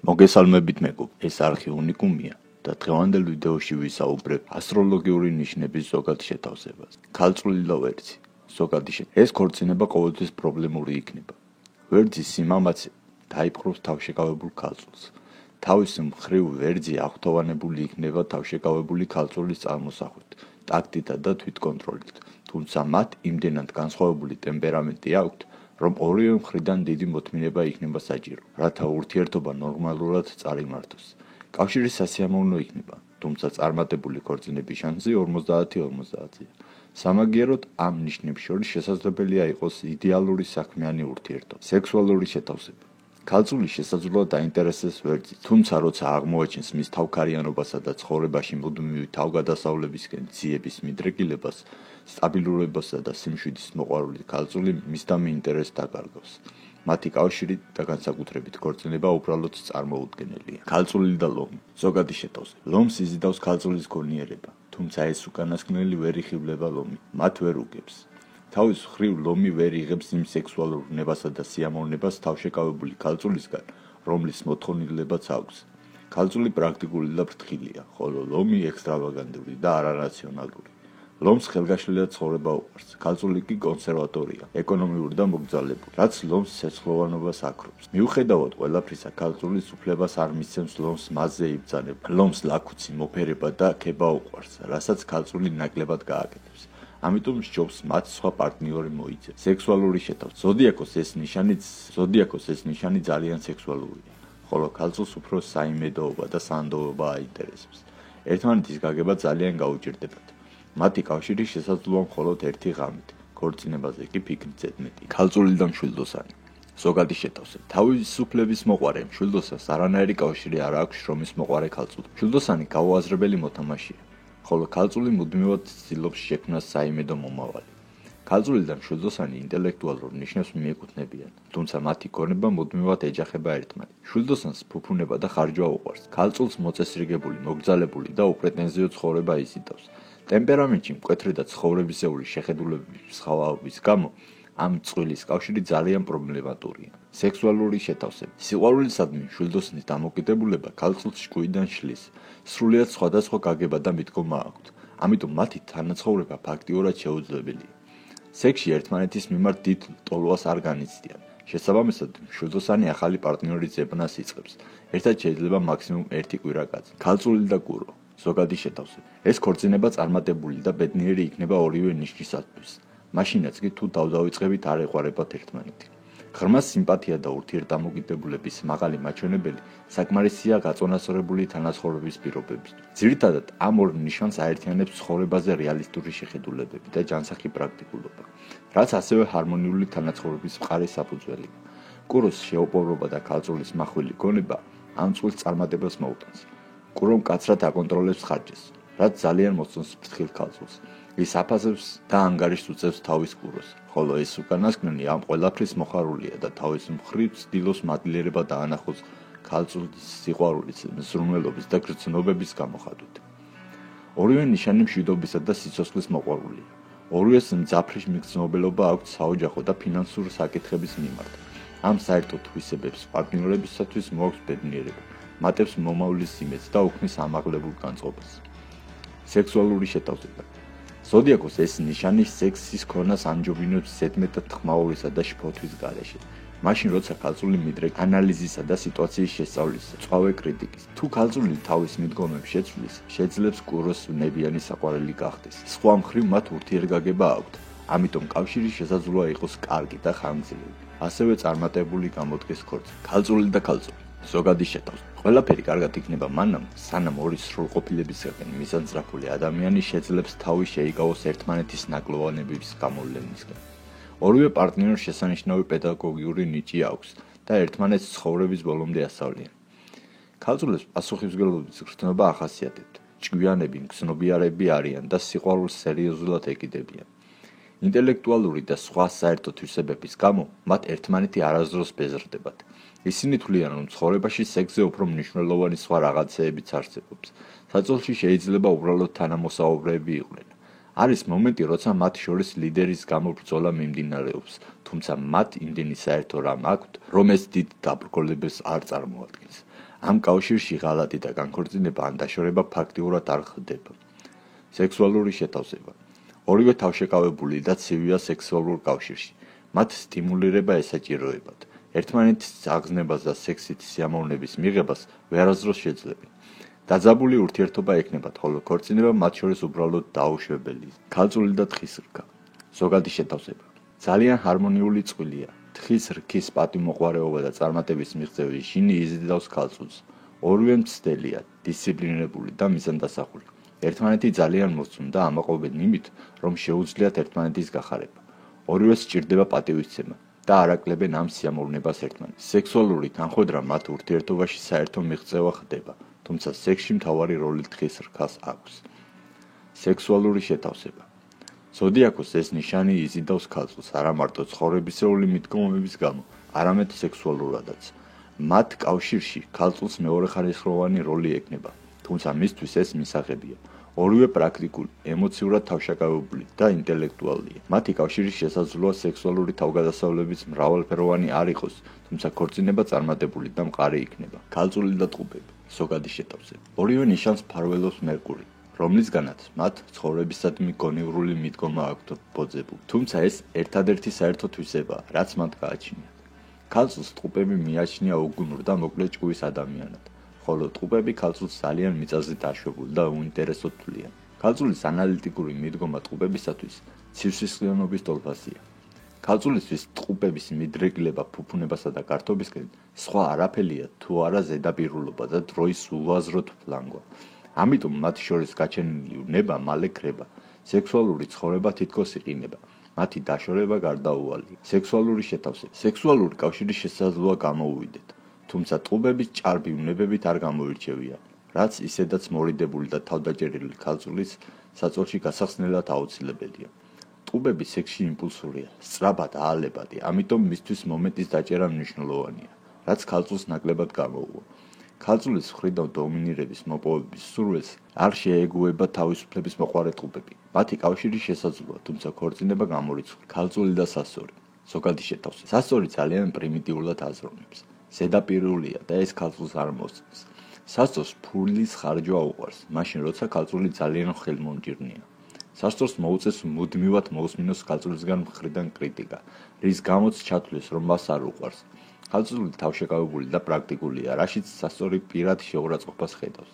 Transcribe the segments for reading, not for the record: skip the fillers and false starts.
მოგესალმებით მეგობ, ეს არხი უნიკუმია და დღევანდელ ვიდეოში ვისაუბრებ ასტროლოგიური ნიშნების ზოგად შეთავსებას. ქალწული და ვერძი. ეს ქორწინება ყოველთვის პრობლემური იქნება. ვერძის სიმამაცე დაიპყრობს თავშეკავებულ ქალწულს. თავის მხრივ ვერძი აღფრთოვანებული იქნება თავშეკავებული ქალწულის წარმოსახვით, ტაქტითა და თვითკონტროლით, თუმცა მათ იმდენად განსხვავებული ტემპერამენტი აქვთ, რომ ორივე მხრიდან დიდი მოთმინება იქნება საჭირო, რათა ურთიერთობა ნორმალურად წარიმართოს. კავშირი სასიამოვნო იქნება, თუმცა წარმატებული ქორწინების შანსი 50-50-ია. სამაგიეროდ ამ ნიშნებს შორის შესაძლებელია იყოს იდეალური საქმიანი ურთიერთობა. სექსუალური შეთავსება. ქალწული შესაძლოა დაინტერესდეს ვერძით, თუმცა როცა აღმოაჩენს მის თავქარიანობასა და ცხოვრებაში მუდმივი თავგადასავლებისკენ ძიების მიდრეკილებას, სტაბილურობასა და სიმშვიდის მოყვარული ქალწული მისდამი ინტერესს დაკარგავს. მათი კავშირი და განსაკუთრებით ქორწინება უბრალოდ წარმოუდგენელია. ქალწული და ლომი. ზოგადი შეთავსება. ლომს იზიდავს ქალწულის გონიერება, თუმცა ეს უკანასკნელი ვერ იხილება ლომი, მათ ვერ უგებს. თავის მხრივ ლომი ვერ იღებს იმ სექსუალურ ნებასა და სიამოვნებას თავშეკავებული ქალწულისგან, რომლის მოთხოვნილებაც აქვს. ქალწული პრაქტიკული და ფრთხილია, ხოლო ლომი ექსტრავაგანტური და არარაციონალური. ლომს ხელგაშლილი ცხოვრება უყვარს, ქალწული კი კონსერვატორია, ეკონომიური და მოგზაურობა, რაც ლომს სეცხოვანობას აქრობს. მიუხედავად ყველაფრისა, ქალწულის უფლებას არ მისცემს ლომს მასზე იბრძანება. ლომს ლაქუცი, მოფერება და ქება უყვარს, რასაც ქალწული ნაკლებად გააკეთებს. ამიტომ სჯობს მათ სხვა პარტნიორი მოიძებს. სექსუალური შეთავსება. ზოდიაქოს ეს ნიშანი ძალიან სექსუალურია, ხოლო ქალწულს უფრო საიმედოობა და სანდოობა აინტერესებს. ერთმანეთის გაგება ძალიან გაუჭირდებათ. მათი კავშირი შესაძლოა მხოლოდ ერთი ღამით, ქორწინებაზე კი ფიქრით ზედმეტი. ქალწული და მშვილდოსანი. ზოგადი შეთავსება. თავისუფლების მოყვარე მშვილდოსანს არანაირი კავშირი არ აქვს შრომის მოყვარე ქალწულთან. მშვილდოსანი გაუაზრებელი მოთამაშეა, ხოლო ქალწული მუდმივად ცდილობს შექმნას საიმედო მომავალი. ქალწული და მშვილდოსანი ინტელექტუალურ ნიშნებს მიეკუთვნებიან, თუმცა მათი გონება მუდმივად ეჯახება ერთმანეთს. მშვილდოსანს ფუფუნება და ხარჯვა უყვარს. ქალწულს მოწესრიგებული, მოგზალებული და უპრეტენზიო ცხოვრება იზიდავს. ტემპერამენტში მკვეთრი და ცხოვრებისეული შეხედულებების სხვაობის გამო ამ წყვილის კავშირი ძალიან პრობლემატურია. სექსუალური შეთავსება. სიყვარულისადმი მშვილდოსნის დამოკიდებულება ქალწულს ჭკუიდან შლის. სრულიად სხვადასხვა გაგება და მიდგომა აქვთ, ამიტომ მათი თანაცხოვრება ფაქტიურად შეუძლებელია. სექსში ერთმანეთის მიმართ დიდ ტოლვას არ განიცდიან. შესაბამისად, მშვილდოსანი ახალი პარტნიორის ზებნას იწყებს. ერთად შეიძლება მაქსიმუმ ერთი კვირა გაწევს. ქალწული და გურო. ზოგადი შეთავსება. ეს ქორწინება წარმატებული და ბედნიერი იქნება ორივე ნიშნისათვის. მაშინაც კი თუ დავდავიწყებით არ ეყვარებათ ერთმანეთი. ღრმა სიმპათია და ურთიერთდამოკიდებულების მაღალი მაჩვენებელი საკმარისია გაწონასწორებული თანაცხოვრების პირობებში. ძირითადად ამ ორ ნიშანს აერთიანებს ცხოვრებაზე რეალისტური შეხედულებები და ჯანსაღი პრაქტიკულობა, რაც ასევე ჰარმონიული თანაცხოვრების მყარი საფუძველია. კუროს შეუპოვრობა და ქალწულის მახვილი გონება ამ წყვილს წარმატებას მოუტანს. კურო მკაცრად აკონტროლებს ხარჯებს, რაც ძალიან მოსწონს ფრთხილ ქალწულს. ის აფასებს და ანგარიშს უწევს თავის კუროს, ხოლო ეს უკანასკნელი ამ ყველაფრის მოხარულია და თავის მხრივ ცდილობს მადლიერება დაანახოს ქალწულის სიყვარულის, ზრუნველობის და გრძნობების გამოხატვით. ორივე ნიშანი მშვიდობისა და სიცოცხლის მოყვარულია. ორივეს მძაფრი მიგრძნობელობა აქვთ საოჯახო და ფინანსური საკითხების მიმართ. ამ საერთო თვისებებს პარტნიორებისათვის მოაქვს ბედნიერება, მატებს მომავლის იმედს და უქმნის ამაღლებულ განწყობას. სექსუალური შეთავსება. ზოდიაქოს ეს ნიშანი სექსის ქონას ამჯობინებს ზედმეტად ხმაურისა და შფოთვის გარეშე. მაშინ როცა ქალწული მიდრეკ ანალიზისა და სიტუაციის შესწავლისა, წვავე კრიტიკის. თუ ქალწული თავის მიდგომებს შეცვლის, შეძლებს კუროს ნებიანი საყვარელი გახდეს. სხვა მხრივ მათ ურთიერთგაგება აქვთ, ამიტომ კავშირი შესაძლოა იყოს კარგი და ხანგრძლივი. ასევე წარმატებული გამოდგეს ქორწინება. ქალწული და ქალწული. ზოგადი შეთავსება. ყველაფერი კარგად იქნება მანამ, სანამ ორი სრულყოფილებისგან მიზანწრაფული ადამიანი შეძლებს თავი შეიგავოს ერთმანეთის ნაკლოვანების გამოვლენისგან. ორივე პარტნიორს შესანიშნავი პედაგოგიური ნიჭი აქვს და ერთმანეთს ცხოვრების ბოლომდე ასწავლიან. ქალწულებს პასუხისმგებლობის გრძნობა ახასიათებთ. ჭკვიანები, მგზნობიარები არიან და სიყვარულს სერიოზულად ეკიდებიან. ინტელექტუალური და სხვა საერთო თვისებების გამო მათ ერთმანეთი არასდროს ბეზრდებათ. ისინი თვლიან, რომ ცხოვრებაში სექსზე უფრო მნიშვნელოვანი სხვა რაღაცეებიც არსებობს. საწოლში შეიძლება უბრალოდ თანამოსაუბრეები იყვნენ. არის მომენტი, როცა მათ შორის ლიდერის გამო ბრძოლა მიმდინარეობს, თუმცა მათ იმდენი საერთო რამ აქვთ, რომ ეს დიდ დაბრკოლებას არ წარმოადგენს. ამ კავშირში ღალატი და განქორწინება ან დაშორება ფაქტიურად არ ხდება. სექსუალური შეთავსება. ორივე თავშეკავებული და ცივია სექსუალურ კავშირში. მათ სტიმულირება ესაჭიროებათ. ერთმანეთის წაგზნებას და სექსით სიამოვნების მიღებას ვერასდროს შეძლებენ. დაძაბული ურთიერთობა ექნებათ, ხოლო ქორწინება მათ შორის უბრალოდ დაუშვებელია. ქალწული და თხის რქა. ზოგადი შეთავსება. ძალიან ჰარმონიული წყვილია. თხის რქის პატივმოყვარეობა და წარმატების მიღწევის ჟინი იზიდავს ქალწულს. ორივე მცდელია, დისციპლინირებული და მიზანდასახული. ერთმანეთი ძალიან მოსწონს და ამაყობენ იმით, რომ შეუძლიათ ერთმანეთის გახარება. ორივეს სჭირდება პატივისცემა და არაკლებენ ამ სიამოვნებას ერთმანეთს. სექსუალური თანხმედრა მათ ურთიერთობაში საერთო მიღწევა ხდება, თუმცა სექსში მთავარი როლი თხის რქას აქვს. სექსუალური შეთავსება. ზოდიაქოს ეს ნიშანი იზიდავს ქალწულს არა მარტო ცხოვრებისეული მიდგომების გამო, არამედ სექსუალურადაც. მათ კავშირში ქალწულს მეორეხარისხოვანი როლი ექნება, თუმცა მისთვის ეს მისაღებია. ორივე პრაქტიკული, ემოციურად თავშეკავებული და ინტელექტუალია. მათი კავშირი შესაძლოა სექსუალური თავგადასავლების მრავალფეროვანი არ იყოს, თუმცა ქორწინება წარმატებული და მყარი იქნება. ქალწული და ტყუპები, ზოგადი შეთავსება. ორივე ნიშანს მფარველობს მერკური, რომლისგანაც მათ ცხოვრებისადმი გონივრული მიდგომა აქვთ ბოძებულ. თუმცა ეს ერთადერთი საერთო თვისებაა, რაც მათ გააჩნიათ. ქალწულს ტყუპები მიაჩნია უგუნურ და მოკლე ჭკუის ადამიანად. ხოლო ტყუპები ქალწულს ძალიან მიწაზე დაშვებულ და უინტერესოდ თვლიან. ქალწულის ანალიტიკური მიდგომა ტყუპებისათვის ცივსისხლიანობის ტოლფასია. ქალწულისთვის ტყუპების მიდრეკილება ფუფუნებასა და გართობისკენ სხვა არაფერია თუ არა ზედაპირულობა და დროის უაზრო თვლანგვა. ამიტომ მათ შორის გაჩენილი უნება მალე ქრება. სექსუალური ცხოვრება თითქოს იყინება. მათი დაშორება გარდაუვალია. სექსუალური შეთავსება. სექსუალური კავშირი შესაძლოა გამოუვიდეთ. თუმცა ტყუპების ჭარბი უნებებით არ გამოირჩევიან, რაც ისედაც მორიდებული და თავდაჭერილი ქალწულის საწოლში გასახსნელად აუცილებელია. ტყუპები სექსში იმპულსურია, სწრაფად აალებადი, ამიტომ მისთვის მომენტის დაჭერა მნიშვნელოვანია, რაც ქალწულს ნაკლებად გამოუვა. ქალწულის მხრიდან დომინირების მოპოვების სურვილს არ შეეგუება თავისუფლების მოყვარე ტყუპები. მათი კავშირი შესაძლოა, თუმცა ქორწინება გამორიცხული. ქალწული და სასწორი. ზოგადი შეთავსება. სასწორი ძალიან პრიმიტიულად აზროვნებს. ზედაპირულია და ეს ქალწულს არ მოსწონს. სასწორს ფულის ხარჯვა უყვარს, მაშინ როცა ქალწული ძალიან ხელმომჭირნია. სასწორს მოუწევს მუდმივად მოусმინოს ქალწულისგან მხრიდან კრიტიკა, რის გამოც ჩათვლის, რომ მას არ უყვარს. ქალწული თავშეკავებული და პრაქტიკულია, რაშიც სასწორი პირად შეურაცხყოფას ხედავს.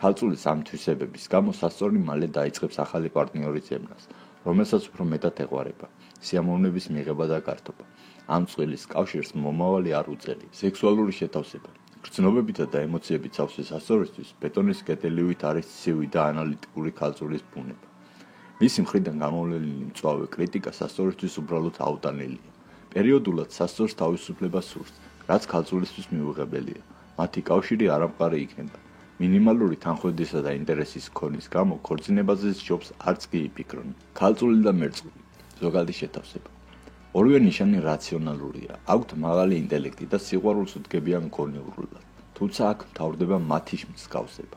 ქალწულის ამ თვისებების გამო სასწორი მალე დაიწყებს ახალი პარტნიორის ზემნას, რომელსაც უფრო მეტად ეყვარება, სიამოვნების მიღება და გართობა. ამ წყვილის კავშირს მომავალი არ უწევია. სექსუალური შეთავსება. გრძნობებითა და ემოციებით სავსე სასწორისთვის ბეტონის კეთილივით არის ცივი და ანალიტიკური ქალწულის ბუნება. მისი მხრიდან გამოვლენილი მწვავე კრიტიკა სასწორისთვის უბრალოდ აუტანელია. პერიოდულად სასწორს თავისუფლება სურს, რაც ქალწულისთვის მიუღებელია. მათი კავშირი არამყარი იქნება. მინიმალური თანხმედისა და ინტერესის ქონის გამო ქორწინებაზე სჯობს არც კი იფიქრონ. ქალწული და მერწული. ზოგადი შეთავსება. ორივე ნიშანი რაციონალურია, აქვთ მაღალი ინტელექტი და სიყვარულს უდგებიან გონივრულად, თუმცა აქ მთავრდება მათი მსგავსება.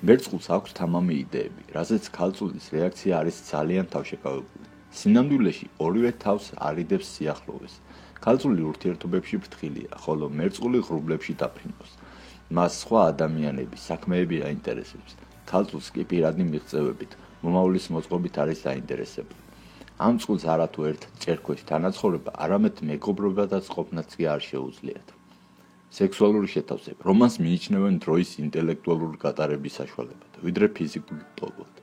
მერწყულს აქვს თამამი იდეები, რაზეც ქალწულის რეაქცია არის ძალიან თავშეკავებული. სინამდვილეში ორივე თავს არიდებს სიახლოვეს. ქალწული ურთიერთობებში ფრთხილია, ხოლო მერწყული ღრუბლებში დაფრინავს. მას სხვა ადამიანების საქმეები აინტერესებს. ქალწულს კი პირადი მიღწევებით, მომავლის მოწყობით არის დაინტერესებული. ამ წყვილს არათუ ერთ ჭერქვეშ თანაცხოვრება, არამედ მეგობრობადაც ყოფნაც კი არ შეუძლიათ. სექსუალური შეთავსება. რომანს მიიჩნევენ დროის ინტელექტუალური გატარების საშუალებად, ვიდრე ფიზიკურ ტოლად.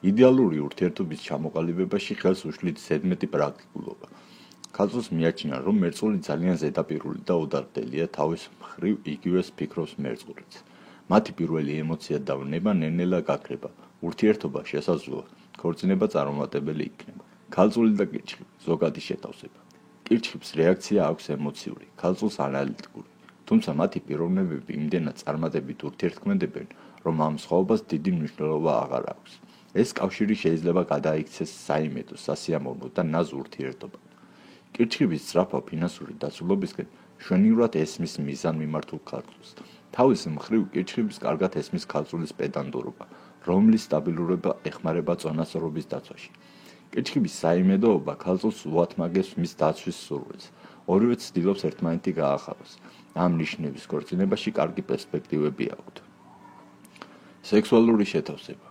იდეალური ურთიერთობის ჩამოყალიბებაში ხელს უშლით ზედმეტი პრაქტიკულობა. ქალწულს მიაჩნია, რომ მერწული ძალიან ზედაპირული და უდარდელია თავის მხრივ იგივეს ფიქრობს მერწყულიც. მათი პირველი ემოცია და ვნება ნელ-ნელა გაქრება. ურთიერთობა შესაძლოა, ქორწინება წარუმატებელი იქნება. ქალწული და კირჩხი. ზოგადი შეთავსება. კირჩხებს რეაქცია აქვს ემოციური, ქალწულს ანალიტიკური. თუმცა მათი პიროვნებები იმდენად წარმატებით ურთიერთქმედებენ, რომ ამ სხვაობას დიდი მნიშვნელობა აღარ აქვს. ეს კავშირი შეიძლება გადაიქცეს საიმედო, სასიამოვნო და ნაზ ურთიერთობად. კირჩხების სწრაფა ფინანსური დაცულობისკენ შვენივრად ესმის მიზანმიმართულ ქალწულს. თავის მხრივ კირჩხების კარგად ესმის ქალწულის პედანტურობა, რომლის სტაბილურობა ეხმარება წონასწორობის დაცვაში. კირჩხების საიმედოობა ქალწულს უათმაგებს მის დაცვის სურვილს. ორივე ცდილობს ერთმანეთი გაახაროს. ამ ნიშნების ქორწინებაში კარგი პერსპექტივები აქვთ. სექსუალური შეთავსება.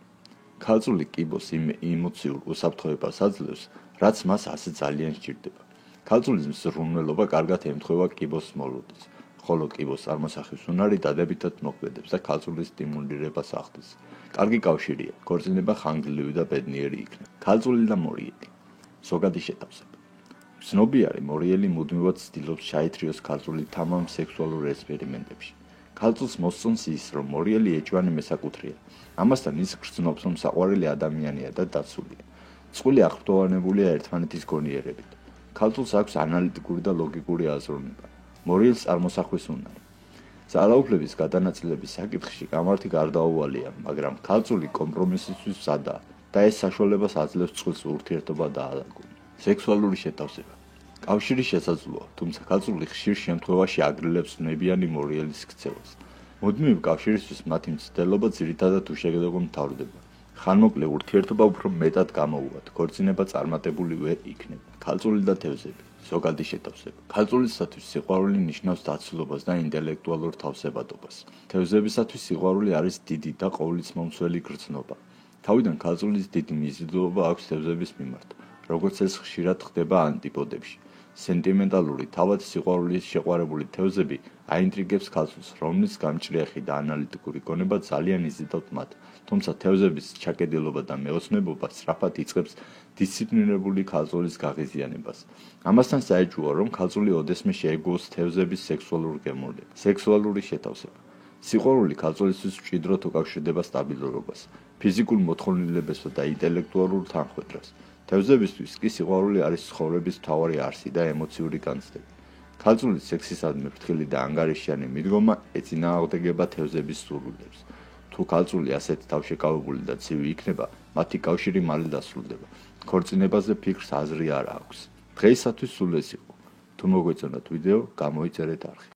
ქალწული კიბოს იმ ემოციურ უსაფრთხოებას აძლევს, რაც მას ასე ძალიან სჭირდება. ქალწულის მზრუნველობა კარგად ემთხვევა კიბოს მოლოდინს, ხოლო კიბოს წარმოსახვის უნარი დადებითად მოქმედებს და ქალწულის სტიმულირებას ახდენს. კარგი კავშირია, ქორწინება ხანგრძლივი და ბედნიერი იქნება. ქალწული და მორიელი. ზოგადი შეთავსება. ცნობიარი მორიელი მუდმივად ცდილობს ჩაითრიოს ქალწული თამამ სექსუალურ ექსპერიმენტებში. ქალწულს მოსწონს ის, რომ მორიელი ეჭვანი მესაკუთრეა. ამასთან ის გრძნობს, რომ საყვარელი ადამიანია და დაცულია. წყვილი აღფრთოვანებულია ერთმანეთის გონიერებით. ქალწულს აქვს ანალიტიკური და ლოგიკური აზროვნება. მორიელს წარმოსახვის უნარი. ძალაუფლების გადანაწილების საკითხში გამართი გარდაუვალია, მაგრამ ქალწული კომპრომისისთვის მზადაა და ეს საშუალებას აძლევს წყვილს ურთიერთობა დაალაგონ. სექსუალური შეთავსება. კავშირი შესაძლოა, თუმცა ქალწული ხშირ შემთხვევაში აგრილებს ნებიანი მორიელის ქცევას. მუდმივი კავშირისთვის მათი მცდელობა ძირითადად უშედეგო მთავრდება. ხანმოკლე ურთიერთობა უფრო მეტად გამოუვათ, ქორწინება წარმატებული ვერ იქნება. ქალწული და თევზები. ზოგადი შეთავსება. ქალწულისათვის სიყვარული ნიშნავს დაცულობას და ინტელექტუალურ თავსებადობას. თევზებისათვის სიყვარული არის დიდი და ყოვლიც მომცველი გრძნობა. თავიდან ქალწულის დიდი მიზიდულობა აქვს თევზების მიმართ, როგორც ეს ხშირად ხდება ანტიპოდებში. სენტიმენტალური, თავად სიყვარულის შეყვარებული თევზები აინტრიგებს ქალწულს, რომლის გამჭრიახი და ანალიტიკური გონება ძალიან იზიდავთ მათ, თუმცა თევზების ჩაკეტილობა და მეოცნებობა სწრაფად იწყებს დისციპლინირებული ქალწულის გაღიზიანებას. ამასთან საეჭვოა, რომ ქალწული ოდესმე შეეგუოს თევზების სექსუალურ გემოვნებას. სექსუალური შეთავსება. სიყვარული ქალწულისთვის მჭიდროდ უკავშირდება სტაბილურობას, ფიზიკურ მოთხოვნილებასა და ინტელექტუალურ თანხმდებას. თევზებისთვის კი სიყვარული არის ცხოვრების მთავარი არსი და ემოციური განცდები. ქალწულის სექსისადმი ფრთხილი და ანგარიშიანი მიდგომა ეწინააღმდეგება თევზების სურვილებს. თუ ქალწული ასეთ თავშეკავებული და ცივი იქნება, მათი კავშირი მალე დასრულდება. ქორწინებაზე ფიქრს აზრი არ აქვს. დღეისათვის სულ ეს იყო. თუ მოგვეწონათ ვიდეო, გამოიწერეთ არხი.